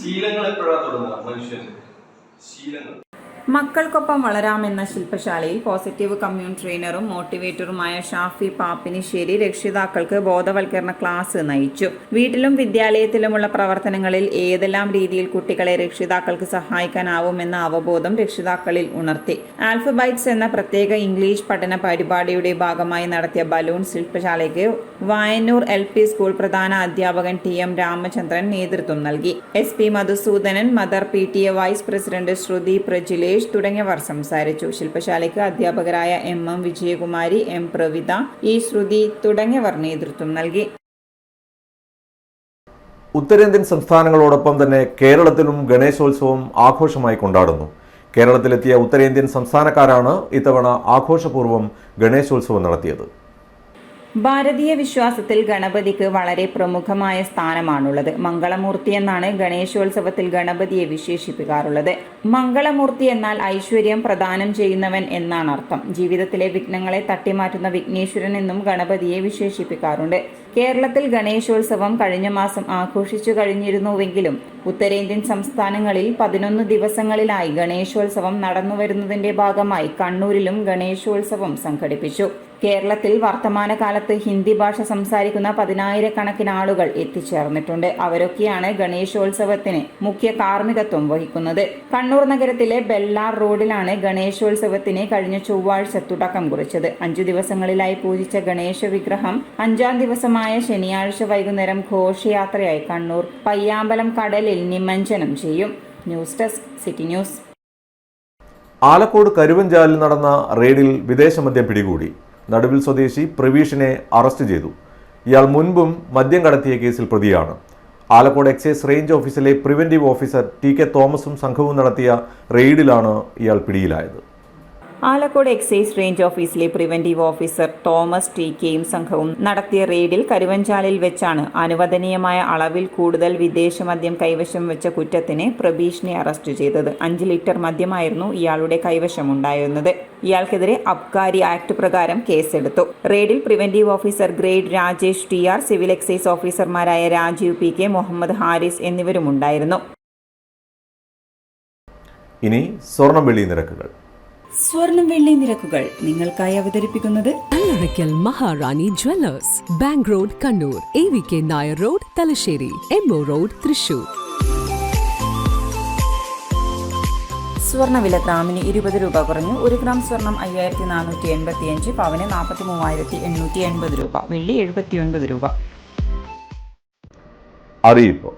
ശീലങ്ങൾ എപ്പോഴാണ് തുടങ്ങുക? മനുഷ്യൻ ശീലങ്ങൾ. മക്കൾക്കൊപ്പം വളരാമെന്ന ശില്പശാലയിൽ പോസിറ്റീവ് കമ്മ്യൂൺ ട്രെയിനറും മോട്ടിവേറ്ററുമായ ഷാഫി പാപ്പിനിശ്ശേരി രക്ഷിതാക്കൾക്ക് ബോധവൽക്കരണ ക്ലാസ് നയിച്ചു. വീട്ടിലും വിദ്യാലയത്തിലുമുള്ള പ്രവർത്തനങ്ങളിൽ ഏതെല്ലാം രീതിയിൽ കുട്ടികളെ രക്ഷിതാക്കൾക്ക് സഹായിക്കാനാവുമെന്ന അവബോധം രക്ഷിതാക്കളിൽ ഉണർത്തി. ആൽഫബൈറ്റ്സ് എന്ന പ്രത്യേക ഇംഗ്ലീഷ് പഠന പരിപാടിയുടെ ഭാഗമായി നടത്തിയ ബലൂൺ ശില്പശാലയ്ക്ക് വായന്നൂർ LP സ്കൂൾ പ്രധാന അധ്യാപകൻ TM രാമചന്ദ്രൻ നേതൃത്വം നൽകി. SP Madhusudanan, mother PTA vice president Sruthi Prajilesh തുടങ്ങിയവർ സംസാരിച്ചു. ശില്പശാലയ്ക്ക് അധ്യാപകരായ MM Vijayakumari, M Pravitha, E ശ്രുതി തുടങ്ങിയവർ നേതൃത്വം നൽകി. ഉത്തരേന്ത്യൻ സംസ്ഥാനങ്ങളോടൊപ്പം തന്നെ കേരളത്തിലും ഗണേശോത്സവം ആഘോഷമായി കൊണ്ടാടുന്നു. കേരളത്തിലെത്തിയ ഉത്തരേന്ത്യൻ സംസ്ഥാനക്കാരാണ് ഇത്തവണ ആഘോഷപൂർവ്വം ഗണേശോത്സവം നടത്തിയത്. ഭാരതീയ വിശ്വാസത്തിൽ ഗണപതിക്ക് വളരെ പ്രമുഖമായ സ്ഥാനമാണുള്ളത്. മംഗളമൂർത്തി എന്നാണ് ഗണേശോത്സവത്തിൽ ഗണപതിയെ വിശേഷിപ്പിക്കാറുള്ളത്. മംഗളമൂർത്തി എന്നാൽ ഐശ്വര്യം പ്രദാനം ചെയ്യുന്നവൻ എന്നാണ് അർത്ഥം. ജീവിതത്തിലെ വിഘ്നങ്ങളെ തട്ടിമാറ്റുന്ന വിഘ്നേശ്വരൻ എന്നും ഗണപതിയെ വിശേഷിപ്പിക്കാറുണ്ട്. കേരളത്തിൽ ഗണേശോത്സവം കഴിഞ്ഞ മാസം ആഘോഷിച്ചു കഴിഞ്ഞിരുന്നുവെങ്കിലും ഉത്തരേന്ത്യൻ സംസ്ഥാനങ്ങളിൽ 11 ദിവസങ്ങളിലായി ഗണേശോത്സവം നടന്നുവരുന്നതിന്റെ ഭാഗമായി കണ്ണൂരിലും ഗണേശോത്സവം സംഘടിപ്പിച്ചു. കേരളത്തിൽ വർത്തമാനകാലത്ത് ഹിന്ദി ഭാഷ സംസാരിക്കുന്ന 10,000-കണക്കിന് ആളുകൾ എത്തിച്ചേർന്നിട്ടുണ്ട്. അവരൊക്കെയാണ് ഗണേശോത്സവത്തിന് മുഖ്യ കാർമ്മികത്വം വഹിക്കുന്നത്. കണ്ണൂർ നഗരത്തിലെ ബെല്ലാർ റോഡിലാണ് ഗണേശോത്സവത്തിന് കഴിഞ്ഞ ചൊവ്വാഴ്ച തുടക്കം കുറിച്ചത്. 5 ദിവസങ്ങളിലായി പൂജിച്ച ഗണേശ വിഗ്രഹം 5-ാം ദിവസമായ ശനിയാഴ്ച വൈകുന്നേരം ഘോഷയാത്രയായി കണ്ണൂർ പയ്യാമ്പലം കടലിൽ നിമജ്ജനം ചെയ്യും. News desk city news. Alakode കരുവഞ്ചാലിൽ നടന്ന റെയ്ഡിൽ വിദേശമദ്യം പിടികൂടി. നടുവിൽ സ്വദേശി പ്രവീഷിനെ അറസ്റ്റ് ചെയ്തു. ഇയാൾ മുൻപും മദ്യം കടത്തിയ കേസിൽ പ്രതിയാണ്. ആലക്കോട് എക്സൈസ് റേഞ്ച് ഓഫീസിലെ പ്രിവന്റീവ് ഓഫീസർ TK തോമസും സംഘവും നടത്തിയ റെയ്ഡിലാണ് ഇയാൾ പിടിയിലായത്. ആലക്കോട് എക്സൈസ് റേഞ്ച് ഓഫീസിലെ പ്രിവന്റീവ് ഓഫീസർ തോമസ് TKയും സംഘവും നടത്തിയ റെയ്ഡിൽ കരുവഞ്ചാലിൽ വെച്ചാണ് അനുവദനീയമായ അളവിൽ കൂടുതൽ വിദേശ മദ്യം കൈവശം വെച്ച കുറ്റത്തിന് പ്രബീഷിനെ അറസ്റ്റ് ചെയ്തത്. 5 ലിറ്റർ മദ്യമായിരുന്നു ഇയാളുടെ കൈവശമുണ്ടായിരുന്നത്. ഇയാൾക്കെതിരെ അബ്കാരി ആക്ട് പ്രകാരം കേസെടുത്തു. റെയ്ഡിൽ preventive officer grade Rajesh TR, civil excise ഓഫീസർമാരായ രാജീവ് PK, മുഹമ്മദ് ഹാരിസ് എന്നിവരുമുണ്ടായിരുന്നു. ഇനി സ്വർണം വെള്ളി നിരക്കുകൾ. സ്വർണം വെള്ളി നിരക്കുകൾ നിങ്ങൾക്കായി അവതരിപ്പിക്കുന്നത് Allarakkal Maharani jewellers, bank road Kannur, AVK Nair road Thalassery, MO road Thrissur. സ്വർണ്ണവില ഗ്രാമിന് 20 രൂപ കുറഞ്ഞു. 1 ഗ്രാം സ്വർണം 5485, പവന് 43,880 രൂപ, വെള്ളി 79 രൂപ. അറിയിപ്പ്.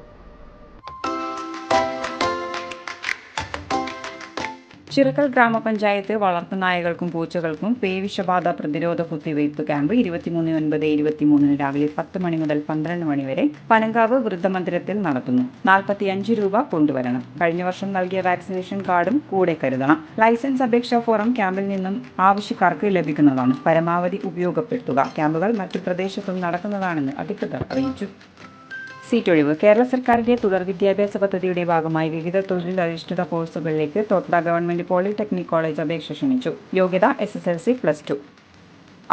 ചിറക്കൽ ഗ്രാമപഞ്ചായത്ത് വളർത്തുനായകൾക്കും പൂച്ചകൾക്കും പേവിഷബാധ പ്രതിരോധ കുത്തിവയ്പ് ക്യാമ്പ് 23/9/23 രാവിലെ 10 മണി മുതൽ 12 മണി വരെ പനങ്കാവ് വൃദ്ധമന്ദിരത്തിൽ നടത്തുന്നു. 45 രൂപ കൊണ്ടുവരണം. കഴിഞ്ഞ വർഷം നൽകിയ വാക്സിനേഷൻ കാർഡും കൂടെ കരുതണം. ലൈസൻസ് അപേക്ഷാ ഫോറം ക്യാമ്പിൽ നിന്നും ആവശ്യക്കാർക്ക് ലഭിക്കുന്നതാണ്. പരമാവധി ഉപയോഗപ്പെടുത്തുക. ക്യാമ്പുകൾ മറ്റു പ്രദേശത്തും നടക്കുന്നതാണെന്ന് അധികൃതർ അറിയിച്ചു. സീറ്റൊഴിവ്. കേരള സർക്കാരിന്റെ തുടർ വിദ്യാഭ്യാസ പദ്ധതിയുടെ ഭാഗമായി വിവിധ തൊഴിലധിഷ്ഠിത കോഴ്സുകളിലേക്ക് തോട്ടട ഗവൺമെന്റ് പോളിടെക്നിക് കോളേജ് അപേക്ഷ ക്ഷണിച്ചു. യോഗ്യത SSLC +2.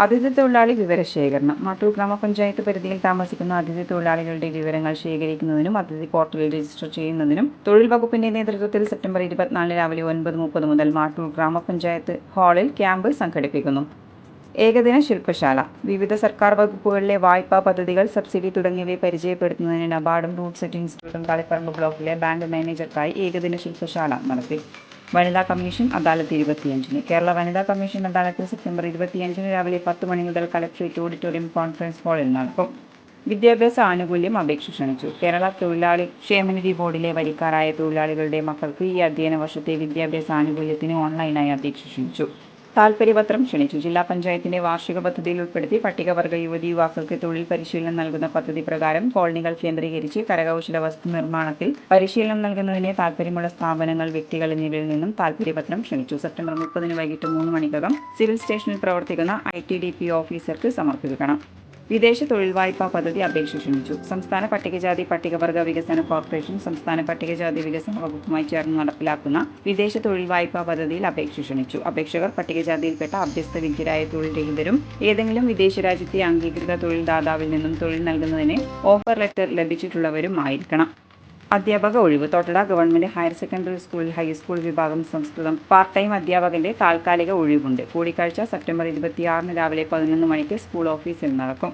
അതിഥി തൊഴിലാളി വിവരശേഖരണം. മാട്ടൂർ ഗ്രാമപഞ്ചായത്ത് പരിധിയിൽ താമസിക്കുന്ന അതിഥി തൊഴിലാളികളുടെ വിവരങ്ങൾ ശേഖരിക്കുന്നതിനും അതിഥി പോർട്ടലിൽ രജിസ്റ്റർ ചെയ്യുന്നതിനും തൊഴിൽ വകുപ്പിന്റെ നേതൃത്വത്തിൽ സെപ്റ്റംബർ 24 രാവിലെ 9:30 മുതൽ മാട്ടൂർ ഗ്രാമപഞ്ചായത്ത് ഹാളിൽ ക്യാമ്പ് സംഘടിപ്പിക്കുന്നു. ഏകദിന ശില്പശാല. വിവിധ സർക്കാർ വകുപ്പുകളിലെ വായ്പാ പദ്ധതികൾ, സബ്സിഡി തുടങ്ങിയവയെ പരിചയപ്പെടുത്തുന്നതിന് നബാർഡും റൂട്ട് സെറ്റ് ഇൻസ്റ്റിറ്റ്യൂട്ടും തളിപ്പറമ്പ് ബ്ലോക്കിലെ ബാങ്ക് മാനേജർക്കായി ഏകദിന ശില്പശാല നടത്തി. വനിതാ കമ്മീഷൻ അദാലത്ത് 25-ന്. കേരള വനിതാ കമ്മീഷൻ അദാലത്ത് സെപ്റ്റംബർ 25-ന് രാവിലെ 10 മണി മുതൽ കളക്ടറേറ്റ് ഓഡിറ്റോറിയം കോൺഫറൻസ് ഹാളിൽ നടക്കും. വിദ്യാഭ്യാസ ആനുകൂല്യം അപേക്ഷ ക്ഷണിച്ചു. കേരള തൊഴിലാളി ക്ഷേമനിധി ബോർഡിലെ വരിക്കാരായ തൊഴിലാളികളുടെ മക്കൾക്ക് ഈ അധ്യയന വർഷത്തെ വിദ്യാഭ്യാസ ആനുകൂല്യത്തിന് ഓൺലൈനായി അപേക്ഷ ക്ഷണിച്ചു. താൽപര്യപത്രം ക്ഷണിച്ചു. ജില്ലാ പഞ്ചായത്തിന്റെ വാർഷിക പദ്ധതിയിൽ ഉൾപ്പെടുത്തി പട്ടികവർഗ യുവതി യുവാക്കൾക്ക് തൊഴിൽ പരിശീലനം നൽകുന്ന പദ്ധതി പ്രകാരം കോളനികൾ കേന്ദ്രീകരിച്ച് കരകൗശല വസ്തു നിർമ്മാണത്തിൽ പരിശീലനം നൽകുന്നതിന് താൽപര്യമുള്ള സ്ഥാപനങ്ങൾ, വ്യക്തികൾ എന്നിവരിൽ നിന്നും താൽപര്യപത്രം ക്ഷണിച്ചു. സെപ്റ്റംബർ 30-ന് വൈകിട്ട് 3 മണിക്കകം സിവിൽ സ്റ്റേഷനിൽ പ്രവർത്തിക്കുന്ന ITDP ഓഫീസർക്ക് സമർപ്പിക്കണം. വിദേശ തൊഴിൽ വായ്പാ പദ്ധതി അപേക്ഷ ക്ഷണിച്ചു. സംസ്ഥാന പട്ടികജാതി പട്ടികവർഗ വികസന കോർപ്പറേഷൻ സംസ്ഥാന പട്ടികജാതി വികസന വകുപ്പുമായി ചേർന്ന് നടപ്പിലാക്കുന്ന വിദേശ തൊഴിൽ വായ്പാ പദ്ധതിയിൽ അപേക്ഷ ക്ഷണിച്ചു. അപേക്ഷകർ പട്ടികജാതിയിൽപ്പെട്ട അഭ്യസ്ത വിദ്യരായ തൊഴിൽ രഹിതരും ഏതെങ്കിലും വിദേശ രാജ്യത്തെ അംഗീകൃത തൊഴിൽ ദാതാവിൽ നിന്നും തൊഴിൽ നൽകുന്നതിന് ഓഫർ ലെറ്റർ ലഭിച്ചിട്ടുള്ളവരും ആയിരിക്കണം. അധ്യാപക ഒഴിവ്. തോട്ടട ഗവൺമെന്റ് ഹയർ സെക്കൻഡറി സ്കൂളിൽ ഹൈസ്കൂൾ വിഭാഗം സംസ്കൃതം പാർട്ട് ടൈം അധ്യാപകന്റെ താൽക്കാലിക ഒഴിവുണ്ട്. കൂടിക്കാഴ്ച സെപ്റ്റംബർ 26-ന് രാവിലെ 11 മണിക്ക് സ്കൂൾ ഓഫീസിൽ നടക്കും.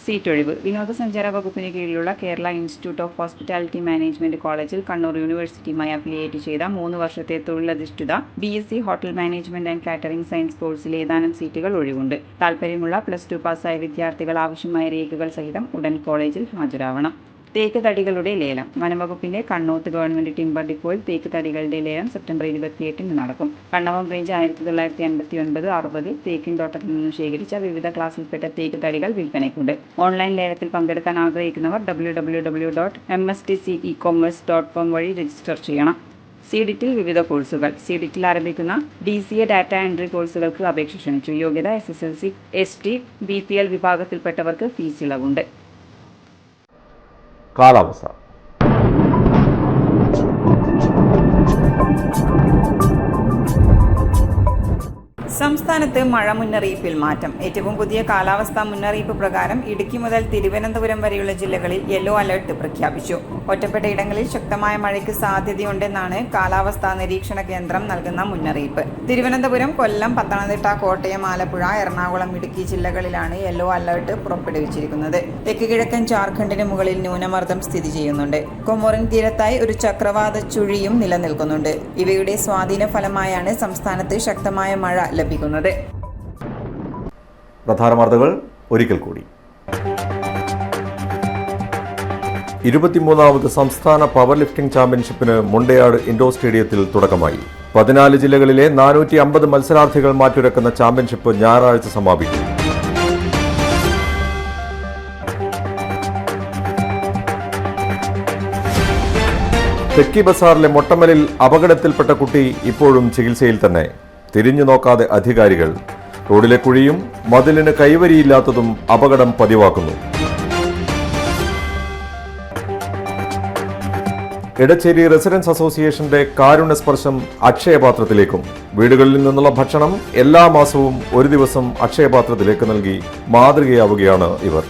സീറ്റൊഴിവ്. വിനോദസഞ്ചാര വകുപ്പിന് കീഴിലുള്ള Kerala institute of hospitality management കോളേജിൽ കണ്ണൂർ യൂണിവേഴ്സിറ്റിയുമായി അഫിലിയേറ്റ് ചെയ്ത 3 വർഷത്തെ തൊഴിലധിഷ്ഠിത BSc hotel management and catering science കോഴ്സിൽ ഏതാനും സീറ്റുകൾ ഒഴിവുണ്ട്. താൽപര്യമുള്ള +2 പാസ്സായ വിദ്യാർത്ഥികൾ ആവശ്യമായ രേഖകൾ സഹിതം ഉടൻ കോളേജിൽ ഹാജരാവണം. തേക്ക് തടികളുടെ ലേലം. വനംവകുപ്പിന്റെ കണ്ണോത്ത് ഗവൺമെന്റ് ടിമ്പർ ഡിപ്പോയിൽ തേക്ക് തടികളുടെ ലേലം സെപ്റ്റംബർ 28-ന് നടക്കും. കണ്ണവം റേഞ്ച് 1959-60 തേക്കിൻ തോട്ടത്തിൽ നിന്നും ശേഖരിച്ച വിവിധ ക്ലാസ്സിൽപ്പെട്ട തേക്ക് തടികൾ വിൽപ്പനയ്ക്കുണ്ട്. ഓൺലൈൻ ലേലത്തിൽ പങ്കെടുക്കാൻ ആഗ്രഹിക്കുന്നവർ www.mstcecommerce.com വഴി രജിസ്റ്റർ ചെയ്യണം. CDIT-ൽ വിവിധ കോഴ്സുകൾ. CDIT-ൽ ആരംഭിക്കുന്ന DCA ഡാറ്റ എൻട്രി കോഴ്സുകൾക്ക് അപേക്ഷ ക്ഷണിച്ചു. യോഗ്യത SSLC, ST, BPL വിഭാഗത്തിൽപ്പെട്ടവർക്ക് ഫീസ് ഇളവുണ്ട്. കാലാവസ്ഥ. സംസ്ഥാനത്ത് മഴ മുന്നറിയിപ്പിൽ മാറ്റം. ഏറ്റവും പുതിയ കാലാവസ്ഥാ മുന്നറിയിപ്പ് പ്രകാരം ഇടുക്കി മുതൽ തിരുവനന്തപുരം വരെയുള്ള ജില്ലകളിൽ യെല്ലോ അലർട്ട് പ്രഖ്യാപിച്ചു. ഒറ്റപ്പെട്ട ഇടങ്ങളിൽ ശക്തമായ മഴയ്ക്ക് സാധ്യതയുണ്ടെന്നാണ് കാലാവസ്ഥാ നിരീക്ഷണ കേന്ദ്രം നൽകുന്ന മുന്നറിയിപ്പ്. തിരുവനന്തപുരം, കൊല്ലം, പത്തനംതിട്ട, കോട്ടയം, ആലപ്പുഴ, എറണാകുളം, ഇടുക്കി ജില്ലകളിലാണ് യെല്ലോ അലർട്ട് പുറപ്പെടുവിച്ചിരിക്കുന്നത്. തെക്ക് കിഴക്കൻ ജാർഖണ്ഡിന് മുകളിൽ ന്യൂനമർദ്ദം സ്ഥിതി ചെയ്യുന്നുണ്ട്. കൊമോറിൻ തീരത്തായി ഒരു ചക്രവാത ചുഴിയും നിലനിൽക്കുന്നുണ്ട്. ഇവയുടെ സ്വാധീന ഫലമായാണ് സംസ്ഥാനത്ത് ശക്തമായ മഴ ലഭിക്കുന്നത്. പ്രധാന വാർത്തകൾ ഒരിക്കൽ കൂടി. 23ാമത് സംസ്ഥാന പവർ ലിഫ്റ്റിംഗ് ചാമ്പ്യൻഷിപ്പിന് മുണ്ടയാട് ഇൻഡോർ സ്റ്റേഡിയത്തിൽ തുടക്കമായി. 14 ജില്ലകളിലെ 450 മത്സരാർത്ഥികൾ മാറ്റുരക്കുന്ന ചാമ്പ്യൻഷിപ്പ് ഞായറാഴ്ച സമാപിക്കും. തെക്കി ബസാറിലെ മൊട്ടമ്മലിൽ അപകടത്തിൽപ്പെട്ട കുട്ടി ഇപ്പോഴും ചികിത്സയിൽ തന്നെ. തിരിഞ്ഞു നോക്കാതെ അധികാരികൾ. റോഡിലെ കുഴിയും മതിലിന് കൈവരിയില്ലാത്തതും അപകടം പതിവാക്കുന്നു. എടച്ചേരി റെസിഡൻസ് അസോസിയേഷന്റെ കാരുണ്യസ്പർശം അക്ഷയപാത്രത്തിലേക്കും. വീടുകളിൽ നിന്നുള്ള ഭക്ഷണം എല്ലാ മാസവും ഒരു ദിവസം അക്ഷയപാത്രത്തിലേക്ക് നൽകി മാതൃകയാവുകയാണ് ഇവർ.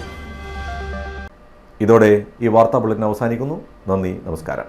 ഇതോടെ ഈ വാർത്താ ബുള്ളറ്റിൻ അവസാനിക്കുന്നു. നന്ദി, നമസ്കാരം.